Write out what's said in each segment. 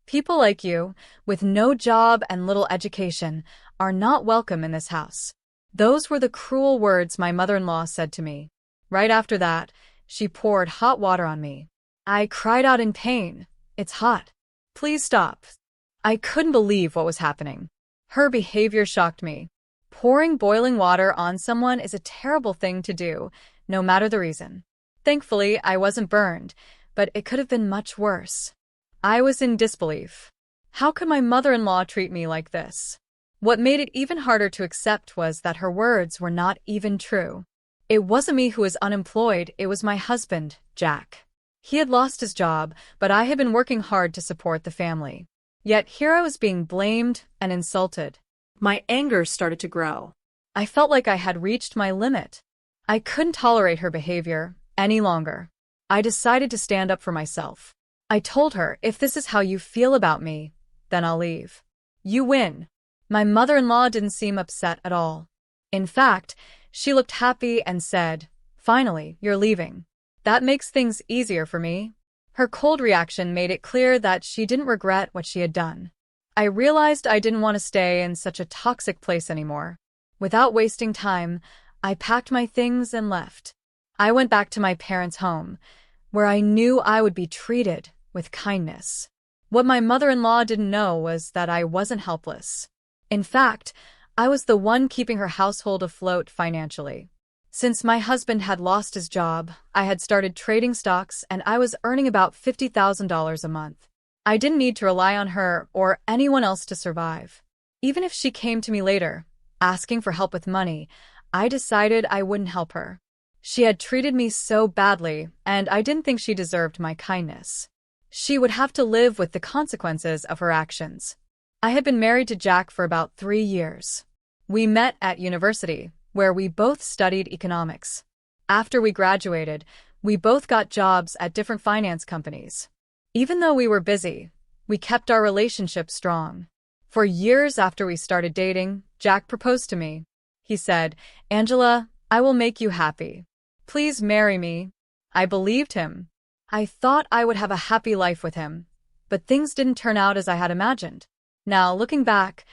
People like you, with no job and little education, are not welcome in this house. Those were the cruel words my mother-in-law said to me. Right after that, she poured hot water on me. I cried out in pain. It's hot. Please stop. I couldn't believe what was happening. Her behavior shocked me. Pouring boiling water on someone is a terrible thing to do, no matter the reason. Thankfully, I wasn't burned, but it could have been much worse. I was in disbelief. How could my mother-in-law treat me like this? What made it even harder to accept was that her words were not even true. It wasn't me who was unemployed, it was my husband, Jack. He had lost his job, but I had been working hard to support the family. Yet here I was being blamed and insulted. My anger started to grow. I felt like I had reached my limit. I couldn't tolerate her behavior any longer. I decided to stand up for myself. I told her, if this is how you feel about me, then I'll leave. You win. My mother-in-law didn't seem upset at all. In fact, she looked happy and said, "Finally, you're leaving. That makes things easier for me." Her cold reaction made it clear that she didn't regret what she had done. I realized I didn't want to stay in such a toxic place anymore. Without wasting time, I packed my things and left. I went back to my parents' home, where I knew I would be treated with kindness. What my mother-in-law didn't know was that I wasn't helpless. In fact, I was the one keeping her household afloat financially. Since my husband had lost his job, I had started trading stocks and I was earning about $50,000 a month. I didn't need to rely on her or anyone else to survive. Even if she came to me later, asking for help with money, I decided I wouldn't help her. She had treated me so badly, and I didn't think she deserved my kindness. She would have to live with the consequences of her actions. I had been married to Jack for about 3 years. We met at university, where we both studied economics. After we graduated, we both got jobs at different finance companies. Even though we were busy, we kept our relationship strong. For years after we started dating, Jack proposed to me. He said, "Angela, I will make you happy. Please marry me." I believed him. I thought I would have a happy life with him, but things didn't turn out as I had imagined. Now, looking back,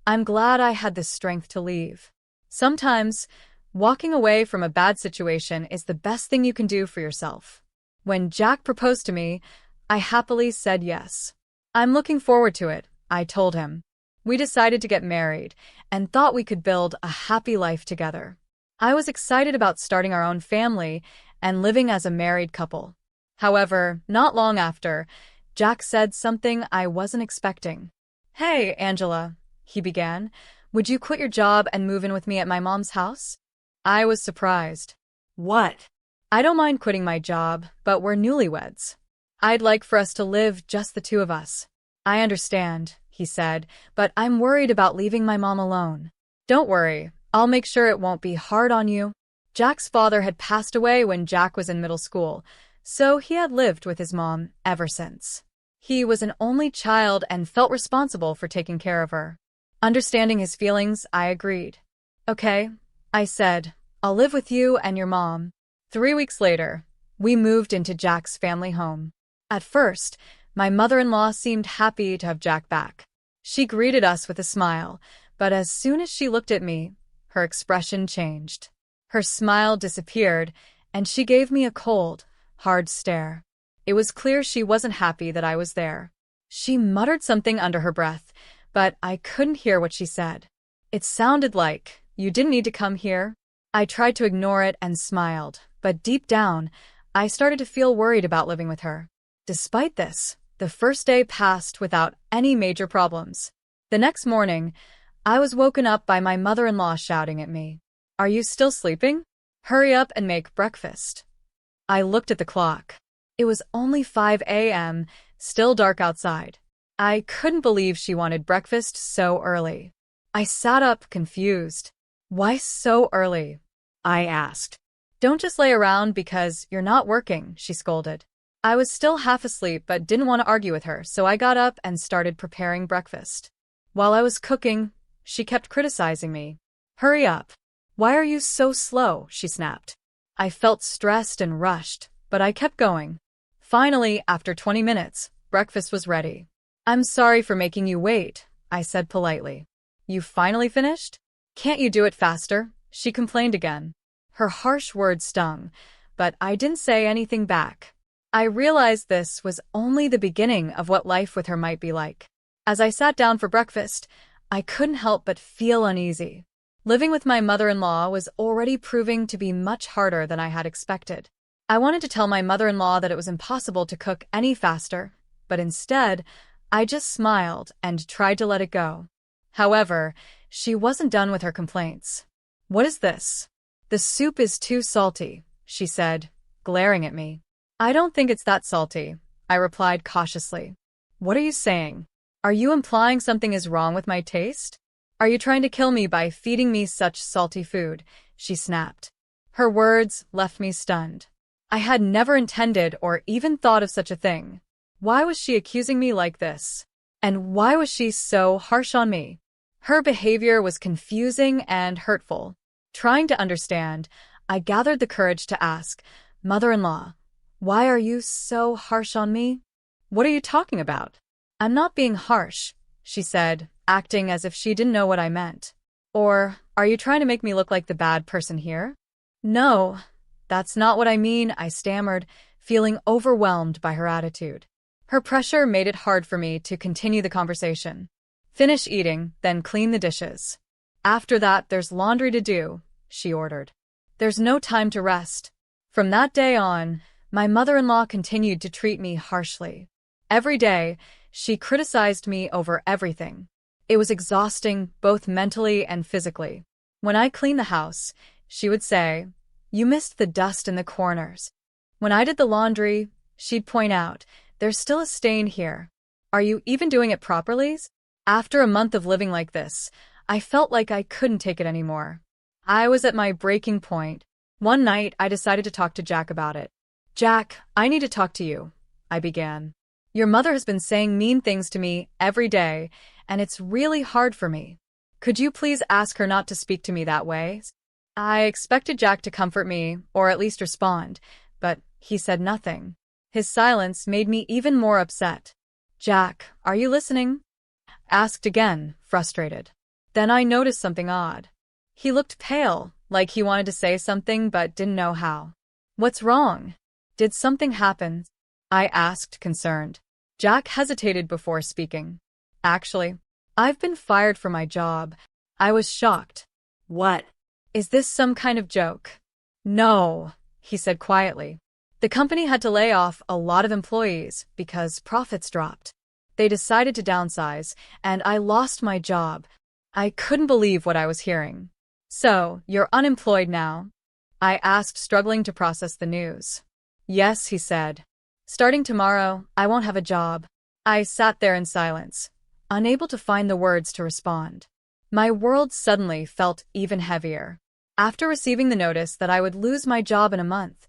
I'm glad I had the strength to leave. Sometimes, walking away from a bad situation is the best thing you can do for yourself. When Jack proposed to me, I happily said yes. "I'm looking forward to it," I told him. We decided to get married and thought we could build a happy life together. I was excited about starting our own family and living as a married couple. However, not long after, Jack said something I wasn't expecting. "Hey, Angela," he began, "would you quit your job and move in with me at my mom's house?" I was surprised. "What?" "I don't mind quitting my job, but we're newlyweds. I'd like for us to live just the two of us." "I understand," he said, "but I'm worried about leaving my mom alone." "Don't worry, I'll make sure it won't be hard on you." Jack's father had passed away when Jack was in middle school, so he had lived with his mom ever since. He was an only child and felt responsible for taking care of her. Understanding his feelings, I agreed. "Okay," I said, "I'll live with you and your mom." 3 weeks later, we moved into Jack's family home. At first, my mother-in-law seemed happy to have Jack back. She greeted us with a smile, but as soon as she looked at me, her expression changed. Her smile disappeared, and she gave me a cold, hard stare. It was clear she wasn't happy that I was there. She muttered something under her breath, but I couldn't hear what she said. It sounded like, "You didn't need to come here." I tried to ignore it and smiled, but deep down, I started to feel worried about living with her. Despite this, the first day passed without any major problems. The next morning, I was woken up by my mother-in-law shouting at me, "Are you still sleeping? Hurry up and make breakfast." I looked at the clock. It was only 5 a.m., still dark outside. I couldn't believe she wanted breakfast so early. I sat up, confused. "Why so early?" I asked. "Don't just lay around because you're not working," she scolded. I was still half asleep but didn't want to argue with her, so I got up and started preparing breakfast. While I was cooking, she kept criticizing me. "Hurry up. Why are you so slow?" she snapped. I felt stressed and rushed, but I kept going. Finally, after 20 minutes, breakfast was ready. I'm sorry for making you wait, I said politely. You finally finished? Can't you do it faster? She complained again. Her harsh words stung, but I didn't say anything back. I realized this was only the beginning of what life with her might be like. As I sat down for breakfast, I couldn't help but feel uneasy. Living with my mother-in-law was already proving to be much harder than I had expected. I wanted to tell my mother-in-law that it was impossible to cook any faster, but instead, I just smiled and tried to let it go. However, she wasn't done with her complaints. What is this? The soup is too salty, she said, glaring at me. I don't think it's that salty, I replied cautiously. What are you saying? Are you implying something is wrong with my taste? Are you trying to kill me by feeding me such salty food? She snapped. Her words left me stunned. I had never intended or even thought of such a thing. Why was she accusing me like this? And why was she so harsh on me? Her behavior was confusing and hurtful. Trying to understand, I gathered the courage to ask, Mother-in-law, why are you so harsh on me? What are you talking about? I'm not being harsh, she said, acting as if she didn't know what I meant. Or, are you trying to make me look like the bad person here? No, that's not what I mean, I stammered, feeling overwhelmed by her attitude. Her pressure made it hard for me to continue the conversation. Finish eating, then clean the dishes. After that, there's laundry to do, she ordered. There's no time to rest. From that day on, my mother-in-law continued to treat me harshly. Every day, she criticized me over everything. It was exhausting, both mentally and physically. When I cleaned the house, she would say, "You missed the dust in the corners." When I did the laundry, she'd point out, "There's still a stain here. Are you even doing it properly?" After a month of living like this, I felt like I couldn't take it anymore. I was at my breaking point. One night, I decided to talk to Jack about it. "Jack, I need to talk to you," I began. "Your mother has been saying mean things to me every day, and it's really hard for me. Could you please ask her not to speak to me that way?" I expected Jack to comfort me, or at least respond, but he said nothing. His silence made me even more upset. "Jack, are you listening?" Asked again, frustrated. Then I noticed something odd. He looked pale, like he wanted to say something but didn't know how. "What's wrong? Did something happen?" I asked, concerned. Jack hesitated before speaking. "Actually, I've been fired from my job." I was shocked. "What? Is this some kind of joke?" "No," he said quietly. "The company had to lay off a lot of employees because profits dropped. They decided to downsize, and I lost my job." I couldn't believe what I was hearing. "So, you're unemployed now?" I asked, struggling to process the news. "Yes," he said. "Starting tomorrow, I won't have a job." I sat there in silence, unable to find the words to respond. My world suddenly felt even heavier. After receiving the notice that I would lose my job in a month,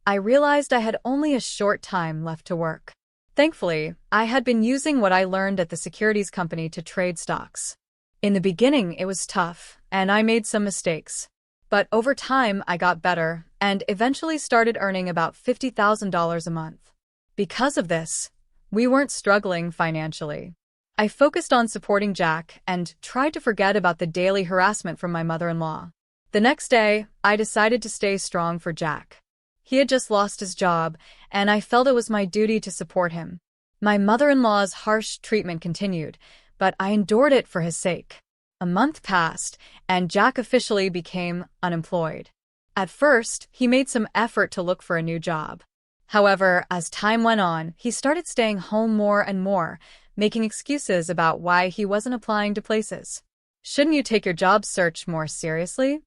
I realized I had only a short time left to work. Thankfully, I had been using what I learned at the securities company to trade stocks. In the beginning, it was tough, and I made some mistakes. But over time, I got better and eventually started earning about $50,000 a month. Because of this, we weren't struggling financially. I focused on supporting Jack and tried to forget about the daily harassment from my mother-in-law. The next day, I decided to stay strong for Jack. He had just lost his job, and I felt it was my duty to support him. My mother-in-law's harsh treatment continued, but I endured it for his sake. A month passed, and Jack officially became unemployed. At first, he made some effort to look for a new job. However, as time went on, he started staying home more and more, making excuses about why he wasn't applying to places. "Shouldn't you take your job search more seriously?"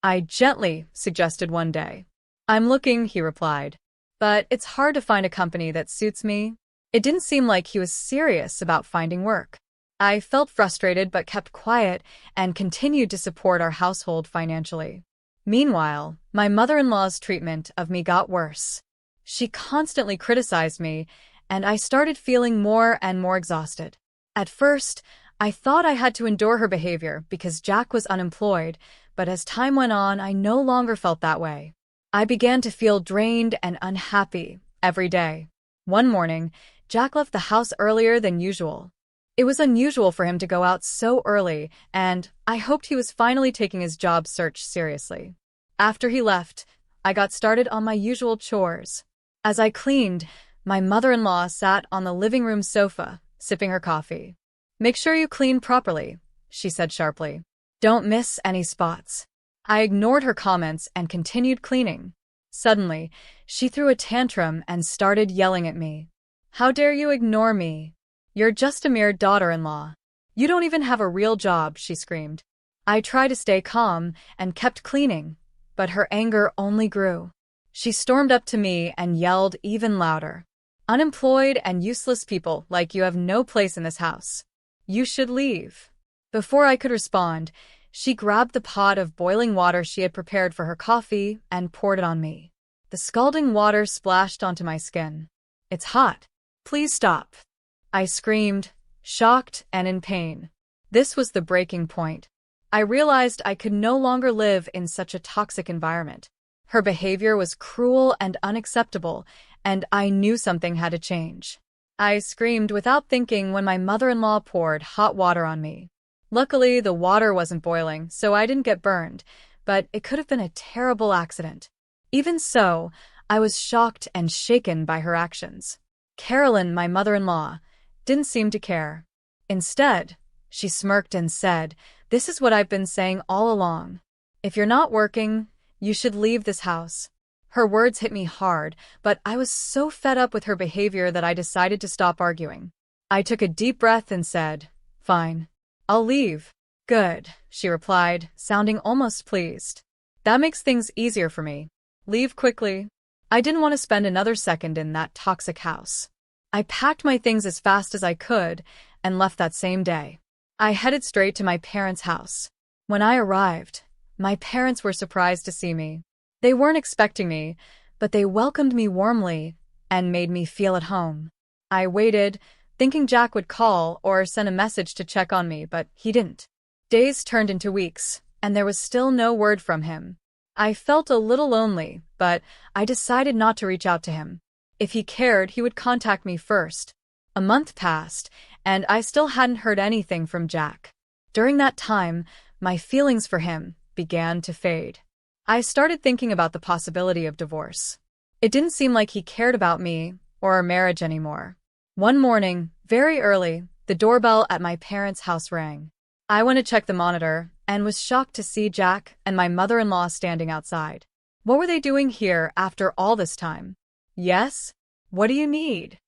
I gently suggested one day. "I'm looking," he replied. "But it's hard to find a company that suits me." It didn't seem like he was serious about finding work. I felt frustrated but kept quiet and continued to support our household financially. Meanwhile, my mother-in-law's treatment of me got worse. She constantly criticized me, and I started feeling more and more exhausted. At first, I thought I had to endure her behavior because Jack was unemployed, but as time went on, I no longer felt that way. I began to feel drained and unhappy every day. One morning, Jack left the house earlier than usual. It was unusual for him to go out so early, and I hoped he was finally taking his job search seriously. After he left, I got started on my usual chores. As I cleaned, my mother-in-law sat on the living room sofa, sipping her coffee. "Make sure you clean properly," she said sharply. "Don't miss any spots." I ignored her comments and continued cleaning. Suddenly, she threw a tantrum and started yelling at me. "How dare you ignore me? You're just a mere daughter-in-law. You don't even have a real job," she screamed. I tried to stay calm and kept cleaning, but her anger only grew. She stormed up to me and yelled even louder. "Unemployed and useless people like you have no place in this house. You should leave." Before I could respond, she grabbed the pot of boiling water she had prepared for her coffee and poured it on me. The scalding water splashed onto my skin. "It's hot. Please stop," I screamed, shocked and in pain. This was the breaking point. I realized I could no longer live in such a toxic environment. Her behavior was cruel and unacceptable, and I knew something had to change. I screamed without thinking when my mother-in-law poured hot water on me. Luckily, the water wasn't boiling, so I didn't get burned, but it could have been a terrible accident. Even so, I was shocked and shaken by her actions. Carolyn, my mother-in-law, didn't seem to care. Instead, she smirked and said, "This is what I've been saying all along. If you're not working, you should leave this house." Her words hit me hard, but I was so fed up with her behavior that I decided to stop arguing. I took a deep breath and said, "Fine. I'll leave." "Good," she replied, sounding almost pleased. "That makes things easier for me. Leave quickly." I didn't want to spend another second in that toxic house. I packed my things as fast as I could and left that same day. I headed straight to my parents' house. When I arrived, my parents were surprised to see me. They weren't expecting me, but they welcomed me warmly and made me feel at home. I waited, thinking Jack would call or send a message to check on me, but he didn't. Days turned into weeks, and there was still no word from him. I felt a little lonely, but I decided not to reach out to him. If he cared, he would contact me first. A month passed, and I still hadn't heard anything from Jack. During that time, my feelings for him began to fade. I started thinking about the possibility of divorce. It didn't seem like he cared about me or our marriage anymore. One morning, very early, the doorbell at my parents' house rang. I went to check the monitor and was shocked to see Jack and my mother-in-law standing outside. What were they doing here after all this time? "Yes? What do you need?"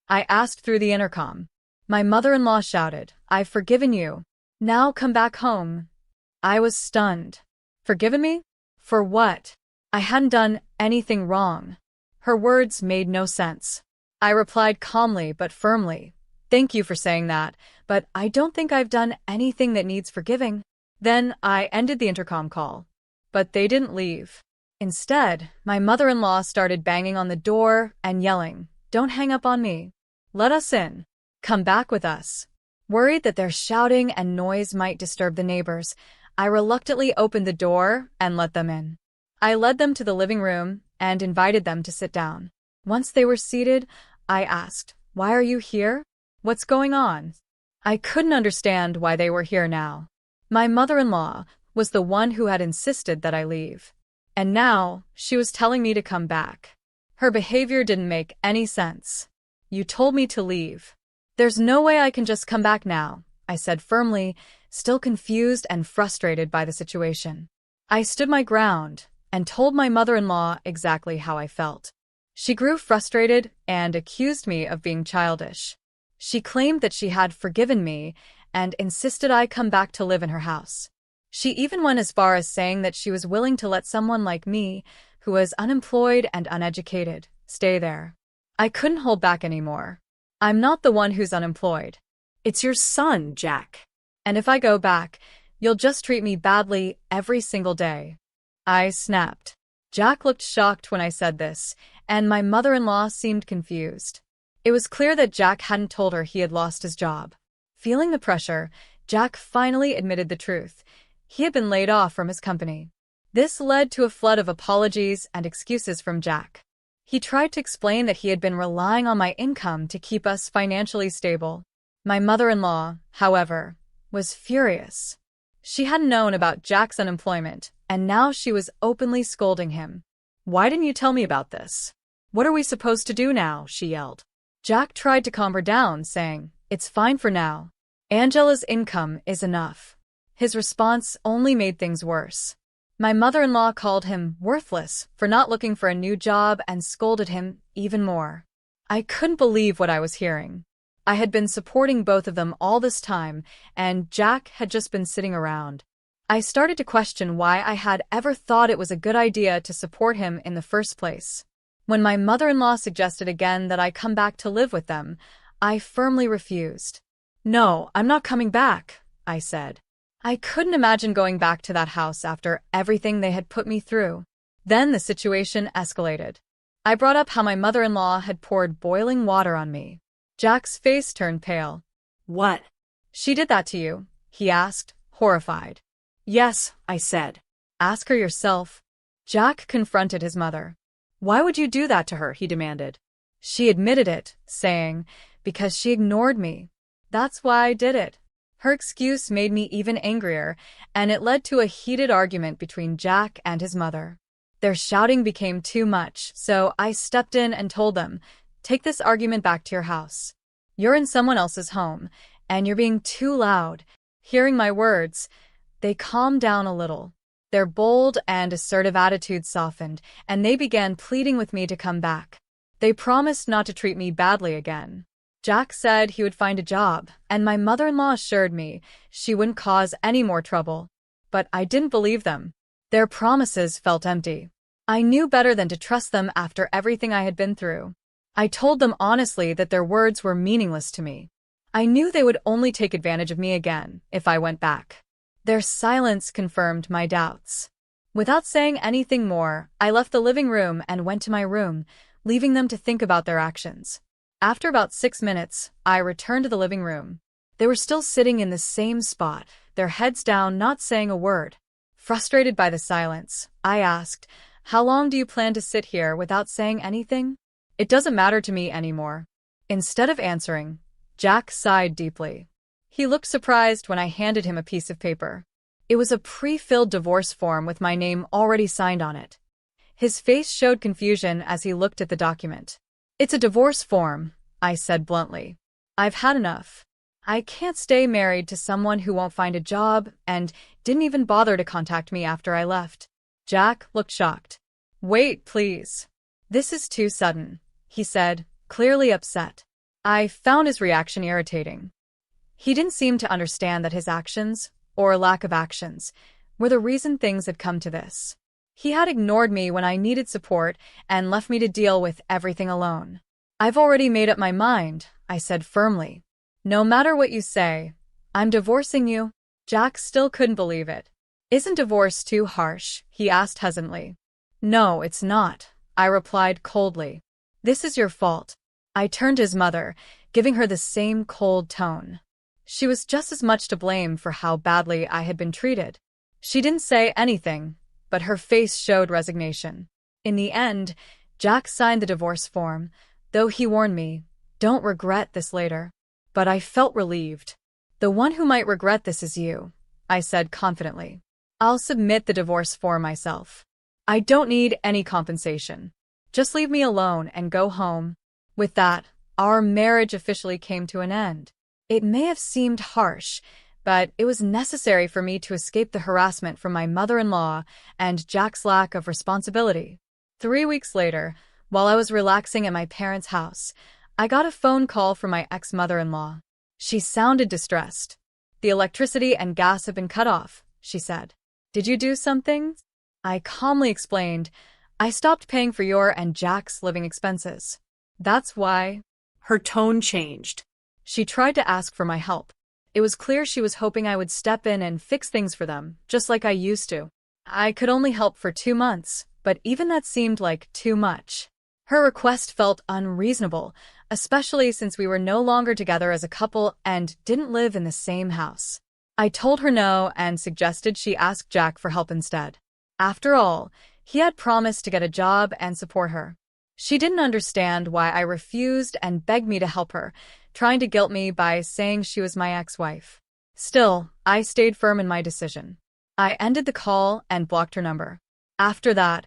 I asked through the intercom. My mother-in-law shouted, "I've forgiven you. Now come back home." I was stunned. Forgiven me? For what? I hadn't done anything wrong. Her words made no sense. I replied calmly but firmly, "Thank you for saying that, but I don't think I've done anything that needs forgiving." Then I ended the intercom call. But they didn't leave. Instead, my mother-in-law started banging on the door and yelling, "Don't hang up on me. Let us in. Come back with us." Worried that their shouting and noise might disturb the neighbors, I reluctantly opened the door and let them in. I led them to the living room and invited them to sit down. Once they were seated, I asked, "Why are you here? What's going on?" I couldn't understand why they were here now. My mother-in-law was the one who had insisted that I leave. And now, she was telling me to come back. Her behavior didn't make any sense. "You told me to leave." "There's no way I can just come back now," I said firmly, still confused and frustrated by the situation. I stood my ground and told my mother-in-law exactly how I felt. She grew frustrated and accused me of being childish. She claimed that she had forgiven me and insisted I come back to live in her house. She even went as far as saying that she was willing to let someone like me, who was unemployed and uneducated, stay there. I couldn't hold back anymore. "I'm not the one who's unemployed. It's your son, Jack. And if I go back, you'll just treat me badly every single day." I snapped. Jack looked shocked when I said this, and my mother-in-law seemed confused. It was clear that Jack hadn't told her he had lost his job. Feeling the pressure, Jack finally admitted the truth. He had been laid off from his company. This led to a flood of apologies and excuses from Jack. He tried to explain that he had been relying on my income to keep us financially stable. My mother-in-law, however, was furious. She hadn't known about Jack's unemployment, and now she was openly scolding him. "Why didn't you tell me about this? What are we supposed to do now?" she yelled. Jack tried to calm her down, saying, "It's fine for now. Angela's income is enough." His response only made things worse. My mother-in-law called him worthless for not looking for a new job and scolded him even more. I couldn't believe what I was hearing. I had been supporting both of them all this time, and Jack had just been sitting around. I started to question why I had ever thought it was a good idea to support him in the first place. When my mother-in-law suggested again that I come back to live with them, I firmly refused. "No, I'm not coming back," I said. I couldn't imagine going back to that house after everything they had put me through. Then the situation escalated. I brought up how my mother-in-law had poured boiling water on me. Jack's face turned pale. "What? She did that to you?" he asked, horrified. "Yes," I said. "Ask her yourself." Jack confronted his mother. "Why would you do that to her?" he demanded. She admitted it, saying, "Because she ignored me. That's why I did it." Her excuse made me even angrier, and it led to a heated argument between Jack and his mother. Their shouting became too much, so I stepped in and told them, "Take this argument back to your house. You're in someone else's home, and you're being too loud." Hearing my words, they calmed down a little. Their bold and assertive attitudes softened, and they began pleading with me to come back. They promised not to treat me badly again. Jack said he would find a job, and my mother-in-law assured me she wouldn't cause any more trouble. But I didn't believe them. Their promises felt empty. I knew better than to trust them after everything I had been through. I told them honestly that their words were meaningless to me. I knew they would only take advantage of me again if I went back. Their silence confirmed my doubts. Without saying anything more, I left the living room and went to my room, leaving them to think about their actions. After about 6 minutes, I returned to the living room. They were still sitting in the same spot, their heads down, not saying a word. Frustrated by the silence, I asked, "How long do you plan to sit here without saying anything? It doesn't matter to me anymore." Instead of answering, Jack sighed deeply. He looked surprised when I handed him a piece of paper. It was a pre-filled divorce form with my name already signed on it. His face showed confusion as he looked at the document. "It's a divorce form," I said bluntly. "I've had enough. I can't stay married to someone who won't find a job and didn't even bother to contact me after I left." Jack looked shocked. "Wait, please. This is too sudden," he said, clearly upset. I found his reaction irritating. He didn't seem to understand that his actions, or lack of actions, were the reason things had come to this. He had ignored me when I needed support and left me to deal with everything alone. "I've already made up my mind," I said firmly. "No matter what you say, I'm divorcing you." Jack still couldn't believe it. "Isn't divorce too harsh?" he asked hesitantly. "No, it's not," I replied coldly. "This is your fault." I turned to his mother, giving her the same cold tone. She was just as much to blame for how badly I had been treated. She didn't say anything, but her face showed resignation. In the end, Jack signed the divorce form, though he warned me, "Don't regret this later." But I felt relieved. "The one who might regret this is you," I said confidently. "I'll submit the divorce form myself. I don't need any compensation. Just leave me alone and go home." With that, our marriage officially came to an end. It may have seemed harsh, but it was necessary for me to escape the harassment from my mother-in-law and Jack's lack of responsibility. 3 weeks later, while I was relaxing at my parents' house, I got a phone call from my ex-mother-in-law. She sounded distressed. "The electricity and gas have been cut off," she said. "Did you do something?" I calmly explained, "I stopped paying for your and Jack's living expenses. That's why." Her tone changed. She tried to ask for my help. It was clear she was hoping I would step in and fix things for them, just like I used to. I could only help for 2 months, but even that seemed like too much. Her request felt unreasonable, especially since we were no longer together as a couple and didn't live in the same house. I told her no and suggested she ask Jack for help instead. After all, he had promised to get a job and support her. She didn't understand why I refused and begged me to help her, trying to guilt me by saying she was my ex-wife. Still, I stayed firm in my decision. I ended the call and blocked her number. After that,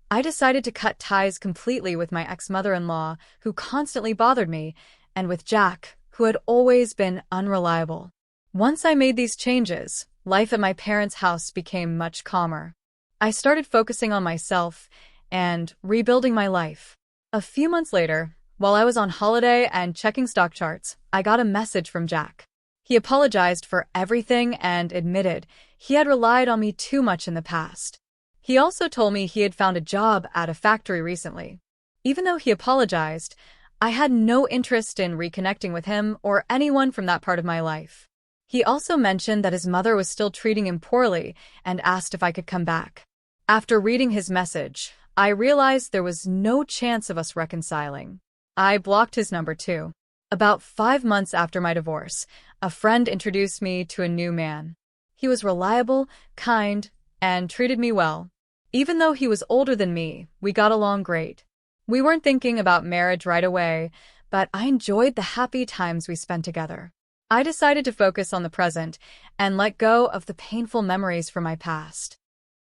I decided to cut ties completely with my ex-mother-in-law, who constantly bothered me, and with Jack, who had always been unreliable. Once I made these changes, life at my parents' house became much calmer. I started focusing on myself and rebuilding my life. A few months later, while I was on holiday and checking stock charts, I got a message from Jack. He apologized for everything and admitted he had relied on me too much in the past. He also told me he had found a job at a factory recently. Even though he apologized, I had no interest in reconnecting with him or anyone from that part of my life. He also mentioned that his mother was still treating him poorly and asked if I could come back. After reading his message, I realized there was no chance of us reconciling. I blocked his number too. About 5 months after my divorce, a friend introduced me to a new man. He was reliable, kind, and treated me well. Even though he was older than me, we got along great. We weren't thinking about marriage right away, but I enjoyed the happy times we spent together. I decided to focus on the present and let go of the painful memories from my past.